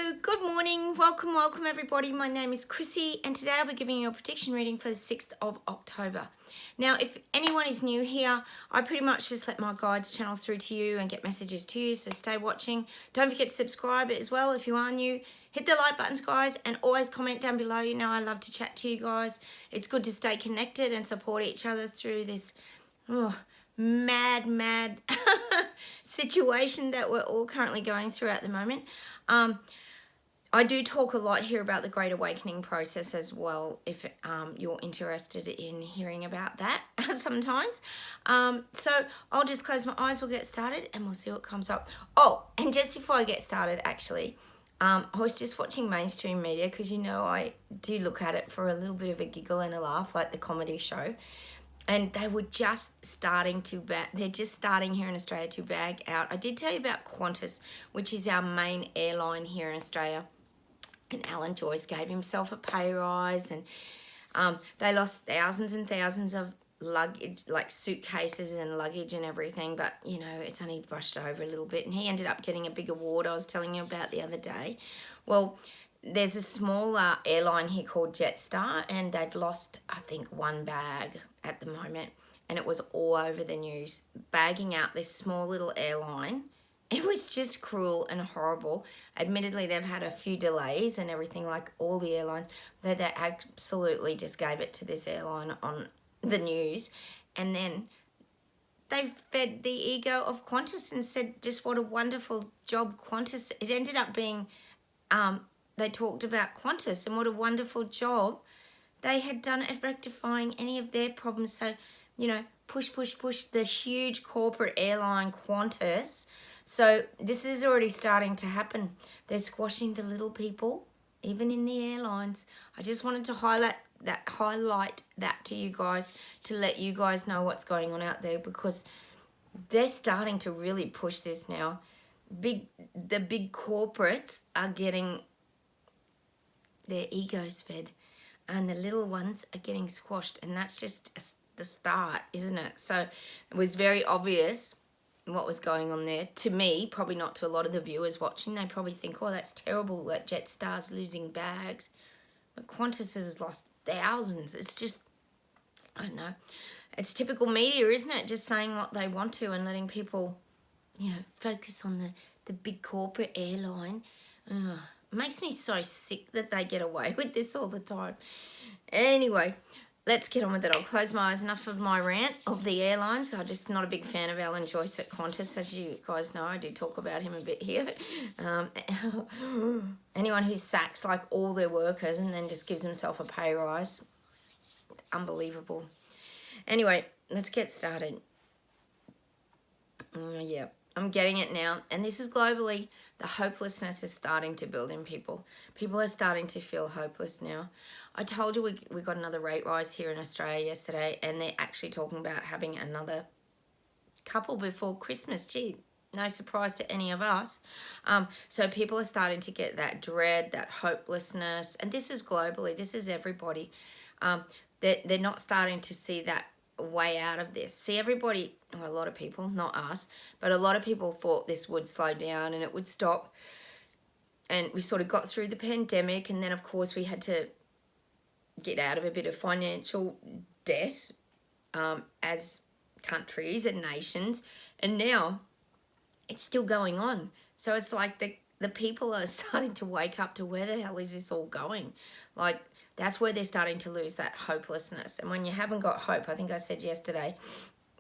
Good morning. Welcome everybody. My name is Chrissy and today I'll be giving you a prediction reading for the 6th of October. Now, if anyone is new here, I pretty much just let my guides channel through to you and get messages to you, so stay watching. Don't forget to subscribe as well if you are new. Hit the like buttons, guys, and always comment down below. You know I love to chat to you guys. It's good to stay connected and support each other through this mad situation that we're all currently going through at the moment. I do talk a lot here about the Great Awakening process as well, if you're interested in hearing about that sometimes. So I'll just close my eyes, we'll get started, and we'll see what comes up. Oh, and just before I get started, actually, I was just watching mainstream media because, you know, I do look at it for a little bit of a giggle and a laugh, like the comedy show. And they were just starting to they're just starting here in Australia to bag out. I did tell you about Qantas, which is our main airline here in Australia. And Alan Joyce gave himself a pay rise, and they lost thousands and thousands of luggage, like suitcases and luggage and everything. But, you know, it's only brushed over a little bit. And he ended up getting a big award I was telling you about the other day. Well, there's a smaller airline here called Jetstar, and they've lost, I think, one bag at the moment. And it was all over the news, bagging out this small little airline. It was just cruel and horrible. Admittedly, they've had a few delays and everything, like all the airlines. They absolutely just gave it to this airline on the news. And then they fed the ego of Qantas and said just what a wonderful job Qantas. It ended up being, they talked about Qantas and what a wonderful job they had done at rectifying any of their problems. So, you know, push the huge corporate airline Qantas. So this is already starting to happen. They're squashing the little people, even in the airlines. I just wanted to highlight that to you guys, to let you guys know what's going on out there, because they're starting to really push this now. The big corporates are getting their egos fed, and the little ones are getting squashed, and that's just the start, isn't it? So it was very obvious what was going on there. To me, probably not to a lot of the viewers watching. They probably think, oh, that's terrible, that Jetstar's losing bags. But Qantas has lost thousands. It's just, I don't know. It's typical media, isn't it? Just saying what they want to and letting people, you know, focus on the big corporate airline. It makes me so sick that they get away with this all the time. Anyway, let's get on with it. I'll close my eyes. Enough of my rant of the airlines. I'm just not a big fan of Alan Joyce at Qantas, as you guys know. I do talk about him a bit here. Anyone who sacks like all their workers and then just gives himself a pay rise, unbelievable. Anyway, let's get started. Yeah, I'm getting it now. And this is globally. The hopelessness is starting to build in people. People are starting to feel hopeless now. I told you we got another rate rise here in Australia yesterday, and they're actually talking about having another couple before Christmas. Gee, no surprise to any of us. So people are starting to get that dread, that hopelessness, and this is globally. This is everybody. They're not starting to see that way out of this. See, everybody, well, a lot of people, not us, but a lot of people thought this would slow down and it would stop. And we sort of got through the pandemic, and then of course we had to get out of a bit of financial debt as countries and nations, and now it's still going on. So it's like the people are starting to wake up to where the hell is this all going? Like, that's where they're starting to lose that hopelessness. And when you haven't got hope, I think I said yesterday,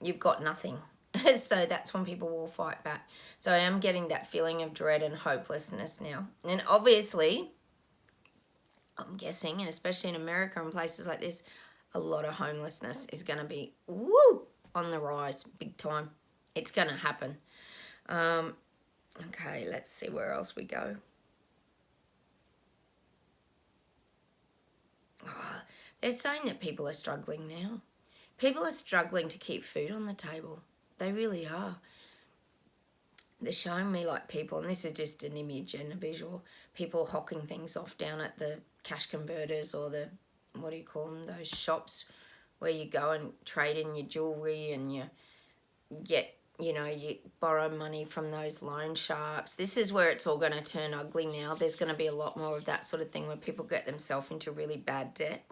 you've got nothing. So that's when people will fight back. So I am getting that feeling of dread and hopelessness now. And obviously, I'm guessing, and especially in America and places like this, a lot of homelessness is going to be on the rise, big time. It's going to happen. Okay, let's see where else we go. Oh, they're saying that people are struggling now. People are struggling to keep food on the table. They really are. They're showing me like people, and this is just an image and a visual, people hawking things off down at the cash converters or the, what do you call them, those shops where you go and trade in your jewellery and you get you know, you borrow money from those loan sharks. This is where it's all going to turn ugly now. There's going to be a lot more of that sort of thing where people get themselves into really bad debt.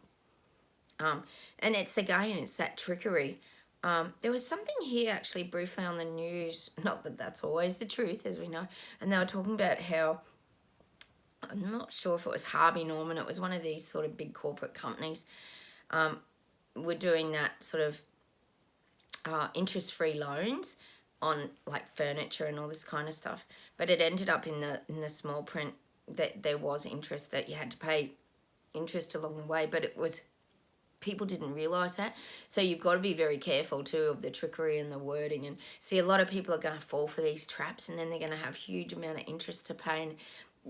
And it's that trickery. There was something here actually briefly on the news, not that that's always the truth, as we know, and they were talking about how, I'm not sure if it was Harvey Norman, it was one of these sort of big corporate companies, were doing that sort of interest-free loans on like furniture and all this kind of stuff, but it ended up in the small print that there was interest, that you had to pay interest along the way, but it was, people didn't realize that. So you've got to be very careful too of the trickery and the wording. And see, a lot of people are going to fall for these traps, and then they're going to have huge amount of interest to pay, and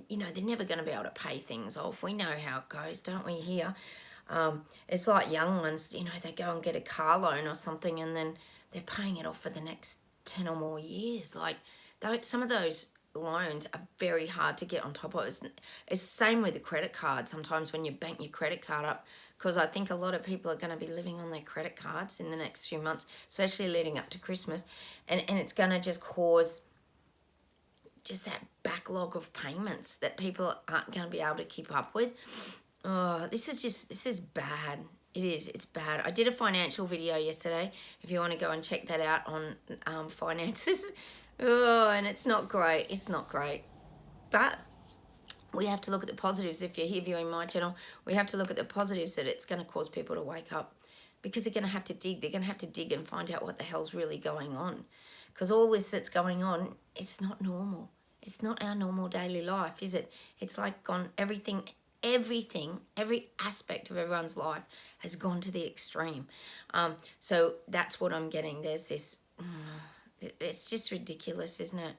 you know, they're never going to be able to pay things off. We know how it goes, don't we, here? It's like young ones, you know, they go and get a car loan or something, and then they're paying it off for the next 10 or more years. Like, some of those loans are very hard to get on top of. It's the same with the credit card. Sometimes when you bank your credit card up, because I think a lot of people are going to be living on their credit cards in the next few months, especially leading up to Christmas, and it's going to just cause just that backlog of payments that people aren't going to be able to keep up with. Oh, this is bad. It's bad. I did a financial video yesterday, if you want to go and check that out, on finances. Oh, and it's not great. It's not great. But we have to look at the positives. If you're here viewing my channel, we have to look at the positives, that it's going to cause people to wake up, because they're going to have to dig. They're going to have to dig and find out what the hell's really going on. Because all this that's going on, it's not normal. It's not our normal daily life, is it? It's like gone, every aspect of everyone's life has gone to the extreme. So that's what I'm getting. There's this, it's just ridiculous, isn't it?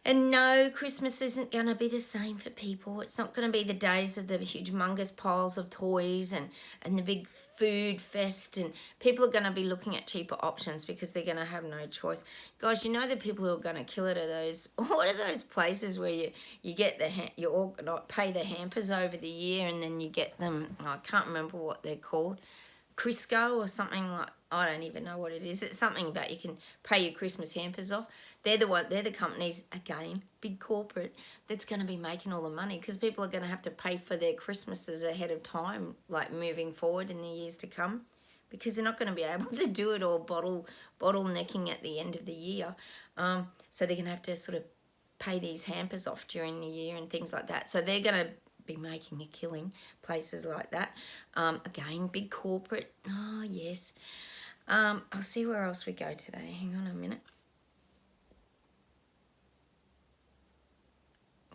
And no, Christmas isn't going to be the same for people. It's not going to be the days of the humongous piles of toys and the big food fest, and people are going to be looking at cheaper options because they're going to have no choice. Guys, you know the people who are going to kill it are those, what are those places where you get you all pay the hampers over the year, and then you get them, I can't remember what they're called, Crisco or something, like, I don't even know what it is. It's something about you can pay your Christmas hampers off. They're the companies, again, big corporate, that's going to be making all the money, because people are going to have to pay for their Christmases ahead of time, like moving forward in the years to come, because they're not going to be able to do it all bottlenecking at the end of the year. So they're going to have to sort of pay these hampers off during the year and things like that. So they're going to be making a killing, places like that. Again, big corporate. Oh, yes. I'll see where else we go today. Hang on a minute.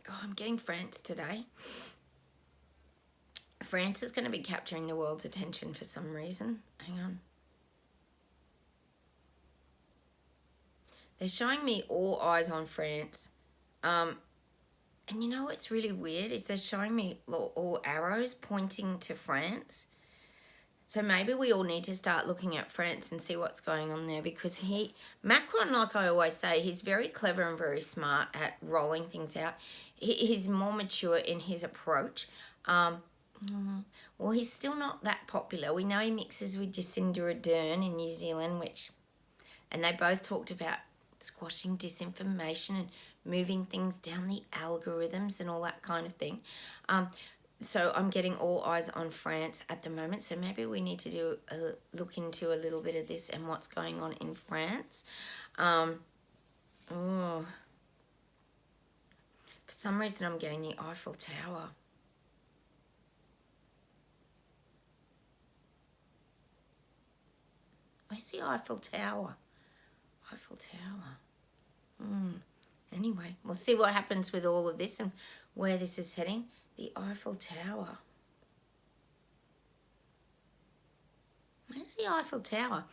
God, I'm getting France today. France is going to be capturing the world's attention for some reason. Hang on. They're showing me all eyes on France. And you know what's really weird is they're showing me all arrows pointing to France. So maybe we all need to start looking at France and see what's going on there, because Macron, like I always say, he's very clever and very smart at rolling things out. He's more mature in his approach. Well, he's still not that popular. We know he mixes with Jacinda Ardern in New Zealand, and they both talked about squashing disinformation and moving things down the algorithms and all that kind of thing. So I'm getting all eyes on France at the moment. So maybe we need to look into a little bit of this and what's going on in France. For some reason I'm getting the Eiffel Tower. Where's the Eiffel Tower? Eiffel Tower. Anyway, we'll see what happens with all of this and where this is heading. The Eiffel Tower. Where's the Eiffel Tower?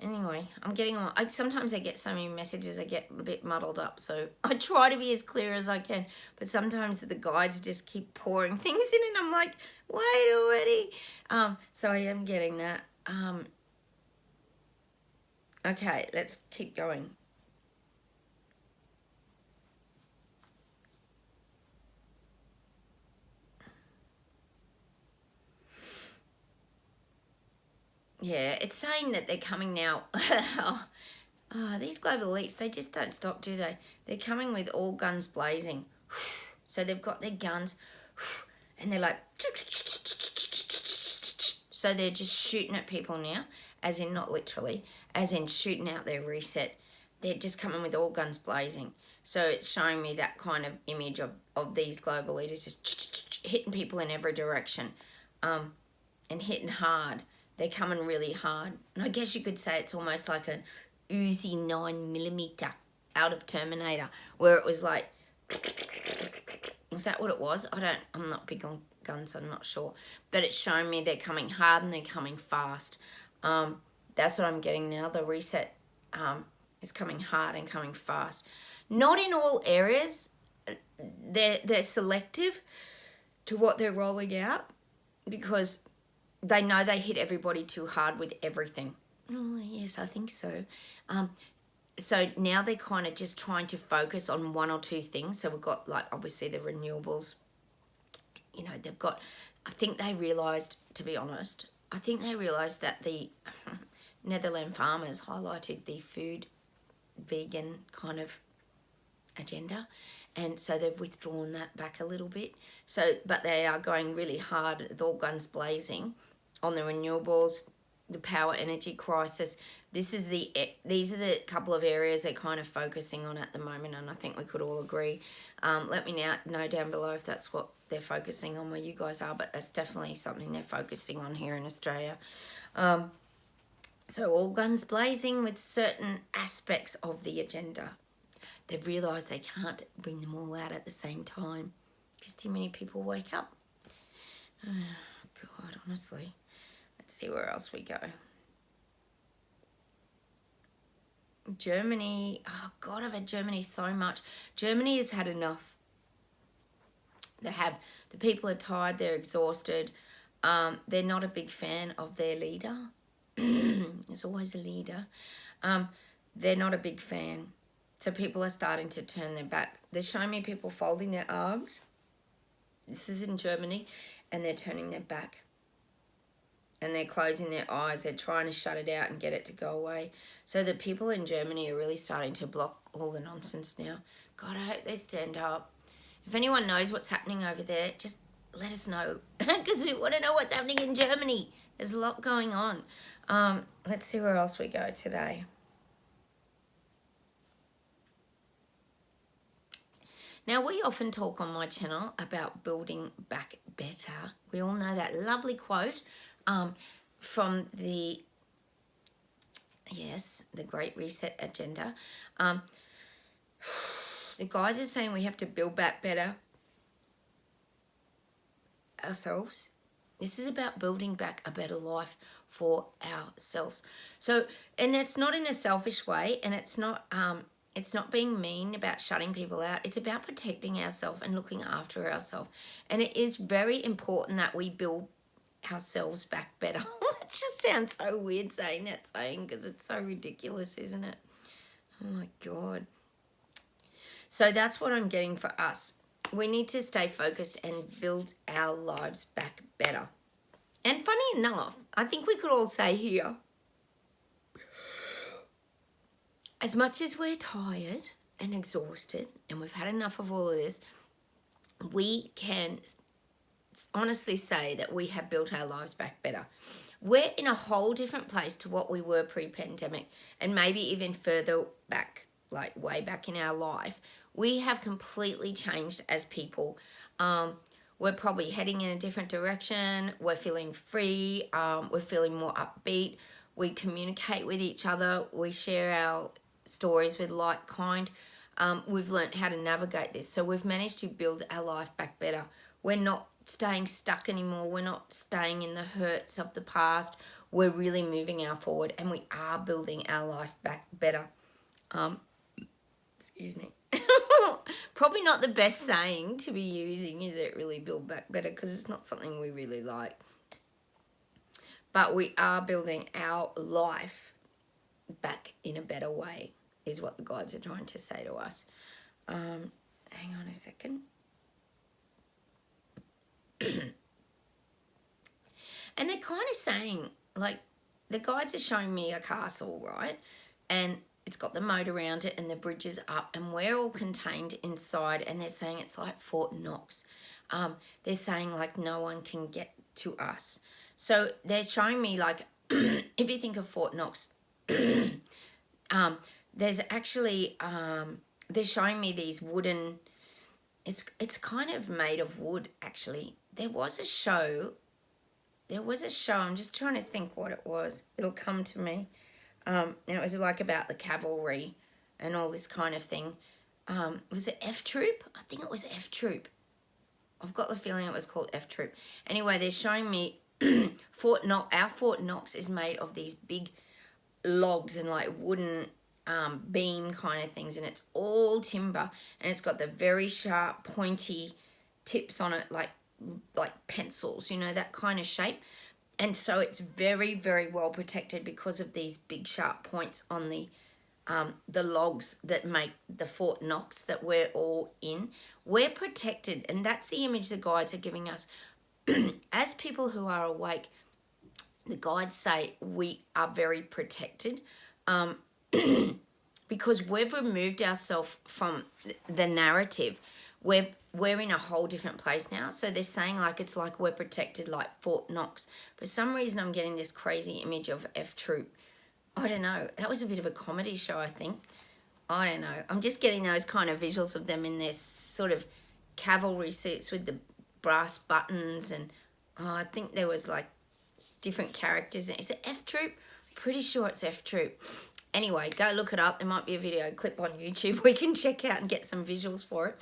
Anyway, I'm getting on. Sometimes I get so many messages, I get a bit muddled up. So I try to be as clear as I can. But sometimes the guides just keep pouring things in, and I'm like, wait already. So I am getting that. Okay, let's keep going. Yeah, it's saying that they're coming now. Oh, these global elites, they just don't stop, do they? They're coming with all guns blazing. So they've got their guns and they're like, so they're just shooting at people now, as in not literally, as in shooting out their reset. They're just coming with all guns blazing. So it's showing me that kind of image of these global leaders just hitting people in every direction, and hitting hard. They're coming really hard. And I guess you could say it's almost like an Uzi 9mm out of Terminator, where it was like, was that what it was? I'm not big on guns, I'm not sure. But it's showing me they're coming hard and they're coming fast. That's what I'm getting now. The reset is coming hard and coming fast. Not in all areas. They're selective to what they're rolling out because they know they hit everybody too hard with everything. Oh, yes, I think so. So now they're kind of just trying to focus on one or two things. So we've got, like, obviously the renewables. You know, they've got, I think they realised, to be honest, I think they realised that the Netherland farmers highlighted the food vegan kind of agenda, and so they've withdrawn that back a little bit. So, but they are going really hard, with all guns blazing, on the renewables, the power energy crisis. These are the couple of areas they're kind of focusing on at the moment, and I think we could all agree. Let me know down below if that's what they're focusing on where you guys are, but that's definitely something they're focusing on here in Australia. So all guns blazing with certain aspects of the agenda. They've realised they can't bring them all out at the same time because too many people wake up. Oh, God, honestly. Let's see where else we go. Germany. Oh, God, I've had Germany so much. Germany has had enough. The people are tired, they're exhausted. They're not a big fan of their leader. There's always a leader. They're not a big fan. So people are starting to turn their back. They're showing me people folding their arms. This is in Germany. And they're turning their back. And they're closing their eyes. They're trying to shut it out and get it to go away. So the people in Germany are really starting to block all the nonsense now. God, I hope they stand up. If anyone knows what's happening over there, just let us know. Because we want to know what's happening in Germany. There's a lot going on. Let's see where else we go today. Now, we often talk on my channel about building back better. We all know that lovely quote from the Great Reset agenda. The guys are saying we have to build back better ourselves. This is about building back a better life for ourselves. So, and it's not in a selfish way, and it's not being mean about shutting people out. It's about protecting ourselves and looking after ourselves. And it is very important that we build ourselves back better. It just sounds so weird saying that because it's so ridiculous, isn't it? Oh my God. So that's what I'm getting for us. We need to stay focused and build our lives back better. And funny enough, I think we could all say here, as much as we're tired and exhausted and we've had enough of all of this, we can honestly say that we have built our lives back better. We're in a whole different place to what we were pre-pandemic, and maybe even further back, like way back in our life. We have completely changed as people. We're probably heading in a different direction. We're feeling free. We're feeling more upbeat. We communicate with each other. We share our stories with like kind. We've learned how to navigate this. So we've managed to build our life back better. We're not staying stuck anymore. We're not staying in the hurts of the past. We're really moving our forward, and we are building our life back better. Excuse me. Probably not the best saying to be using, is it, really build back better, because it's not something we really like. But we are building our life back in a better way, is what the guides are trying to say to us. Hang on a second. And they're kind of saying, like, the guides are showing me a castle, right? And it's got the moat around it and the bridge is up and we're all contained inside, and they're saying it's like Fort Knox. They're saying like no one can get to us. So they're showing me like, if you think of Fort Knox, there's actually, they're showing me these wooden, it's kind of made of wood actually. There was a show, I'm just trying to think what it was. It'll come to me. And it was like about the cavalry and all this kind of thing. Was it F Troop? I think it was F Troop. I've got the feeling it was called F Troop. Anyway, they're showing me our Fort Knox is made of these big logs and like wooden beam kind of things, and it's all timber, and it's got the very sharp pointy tips on it, like pencils, you know, that kind of shape. And so it's very, very well protected because of these big sharp points on the logs that make the Fort Knox that we're all in. We're protected, and that's the image the guides are giving us. As people who are awake, the guides say we are very protected, because we've removed ourselves from the narrative. We're in a whole different place now. So they're saying like it's like we're protected like Fort Knox. For some reason, I'm getting this crazy image of F Troop. I don't know. That was a bit of a comedy show, I think. I don't know. I'm just getting those kind of visuals of them in their sort of cavalry suits with the brass buttons. And I think there was like different characters. Is it F Troop? Pretty sure it's F Troop. Anyway, go look it up. There might be a video clip on YouTube we can check out and get some visuals for it.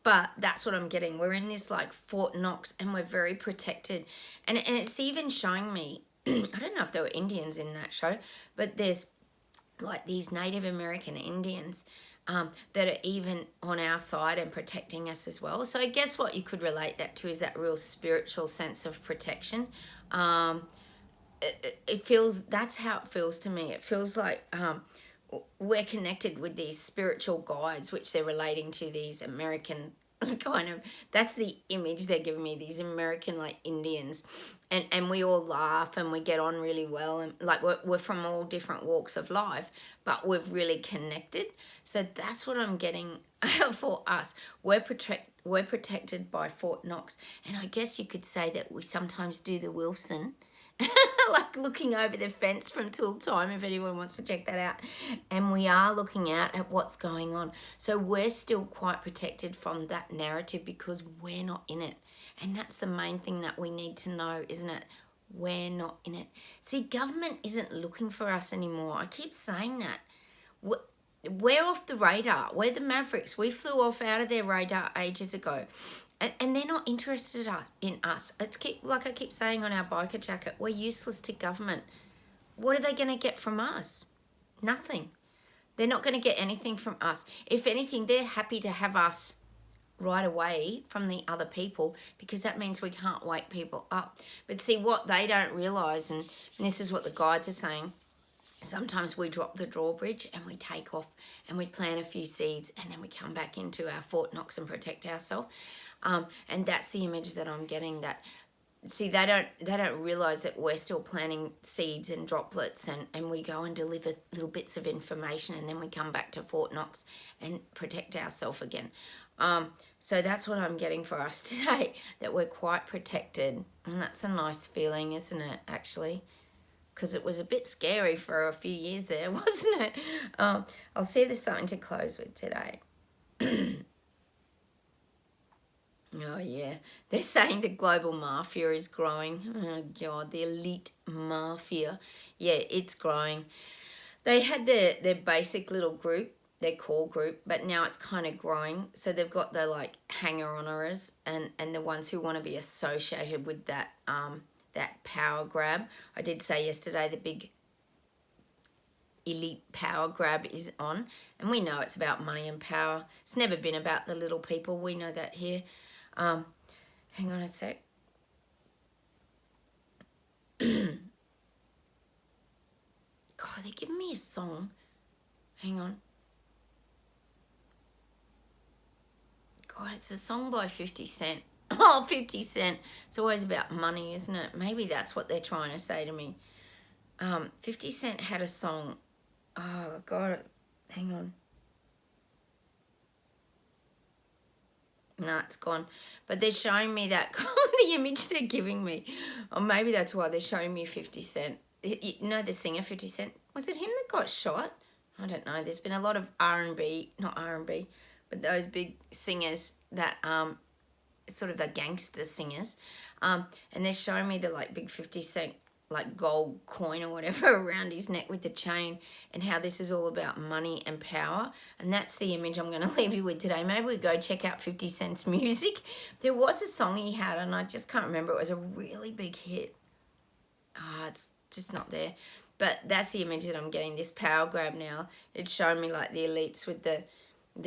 But that's what I'm getting. We're in this like Fort Knox and we're very protected. And it's even showing me, I don't know if there were Indians in that show, but there's like these Native American Indians that are even on our side and protecting us as well. So I guess what you could relate that to is that real spiritual sense of protection. It feels, that's how it feels to me. It feels like we're connected with these spiritual guides, which they're relating to these American kind of, that's the image they're giving me, these American like Indians, and we all laugh and we get on really well, and like we're from all different walks of life, but we've really connected. So that's what I'm getting for us. We're protected by Fort Knox, and I guess you could say that we sometimes do the Wilson. Like looking over the fence from Tool Time, if anyone wants to check that out. And we are looking out at what's going on. So we're still quite protected from that narrative because we're not in it. And that's the main thing that we need to know, isn't it? We're not in it. See, government isn't looking for us anymore. I keep saying that. We're off the radar. We're the Mavericks. We flew off out of their radar ages ago. And they're not interested in us. Like I keep saying on our biker jacket, we're useless to government. What are they going to get from us? Nothing. They're not going to get anything from us. If anything, they're happy to have us right away from the other people, because that means we can't wake people up. But see, what they don't realise, and this is what the guides are saying, sometimes we drop the drawbridge and we take off and we plant a few seeds, and then we come back into our Fort Knox and protect ourselves. And that's the image that I'm getting. That, see, they don't realise that we're still planting seeds and droplets, and we go and deliver little bits of information, and then we come back to Fort Knox and protect ourselves again. So that's what I'm getting for us today, that we're quite protected. And that's a nice feeling, isn't it, actually? Because it was a bit scary for a few years there, wasn't it? I'll see if there's something to close with today. Oh, yeah. They're saying the global mafia is growing. Oh, God, the elite mafia. Yeah, it's growing. They had their basic little group, their core group, but now it's kind of growing. So they've got the, like, hanger-oners and the ones who want to be associated with that that power grab. I did say yesterday the big elite power grab is on. And we know it's about money and power. It's never been about the little people. We know that here. Hang on a sec. God, they're giving me a song. Hang on. God, it's a song by 50 Cent. Oh, 50 Cent. It's always about money, isn't it? Maybe that's what they're trying to say to me. 50 Cent had a song. Oh, God. Hang on. No, it's gone. But they're showing me that the image they're giving me. Or maybe that's why they're showing me 50 Cent. You know the singer 50 Cent? Was it him that got shot? I don't know. There's been a lot of R&B, not R&B, but those big singers that sort of the gangster singers. And they're showing me the like big 50 Cent like gold coin or whatever around his neck with the chain, and how this is all about money and power. And that's the image I'm going to leave you with today. Maybe we go check out 50 Cent's music. There was a song he had, and I just can't remember. It was a really big hit. It's just not there. But that's the image that I'm getting, this power grab now. It's showing me like the elites with the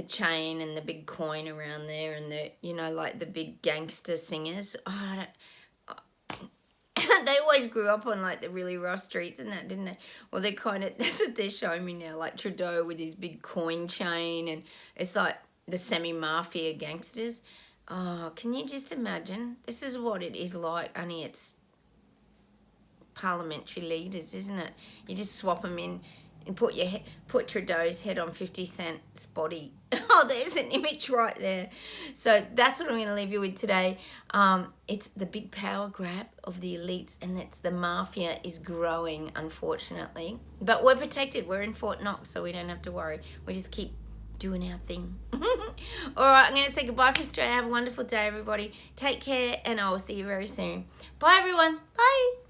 chain and the big coin around there, and the, you know, like the big gangster singers. They always grew up on like the really rough streets and that, didn't they? Well, they're kind of, that's what they're showing me now, like Trudeau with his big coin chain, and it's like the semi-mafia gangsters. Oh, can you just imagine? This is what it is like, only it's parliamentary leaders, isn't it? You just swap them in and put Trudeau's head on 50 Cent's body. Oh, there's an image right there. So that's what I'm going to leave you with today. It's the big power grab of the elites, and that's the mafia is growing, unfortunately. But we're protected. We're in Fort Knox, so we don't have to worry. We just keep doing our thing. All right, I'm going to say goodbye from Australia. Have a wonderful day, everybody. Take care, and I will see you very soon. Bye, everyone. Bye.